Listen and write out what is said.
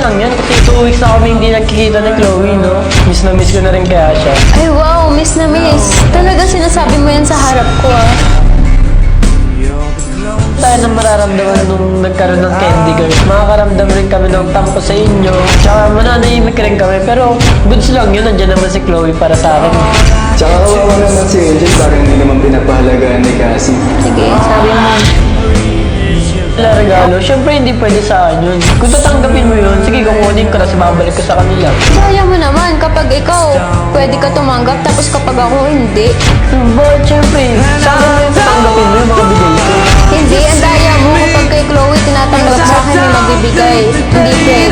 lang yan kasi 2 weeks na kami hindi nagkikita ni Chloe, no? Miss na miss ko na rin kaya siya. Ay wow, miss na miss. Talaga sinasabi mo yan sa harap ko ah. Tayo na mararamdaman nung nagkaroon ng candy girls. Makakaramdam rin kami ng tampo sa inyo. Tsaka mananahimik rin kami. Pero goods lang yun. Nandiyan naman si Chloe para sa akin. Tsaka kawawa naman si Angel, parang hindi naman pinapahalagaan ni Cassie. Sige, sabi mo. Wala regalo. Siyempre hindi pwede sa akin yun. Kung tatanggapin mo yun, sige kukunin ko na babalik ko sa kanila. Kaya mo naman kapag ikaw, pwede ka tumanggap tapos kapag ako hindi. But siyempre, sa akin mo yung tatanggapin mo yung mga bigay ko. Hindi, ang daya mo kapag kay Chloe tinatanggap sa akin may magbibigay. Hindi pwede.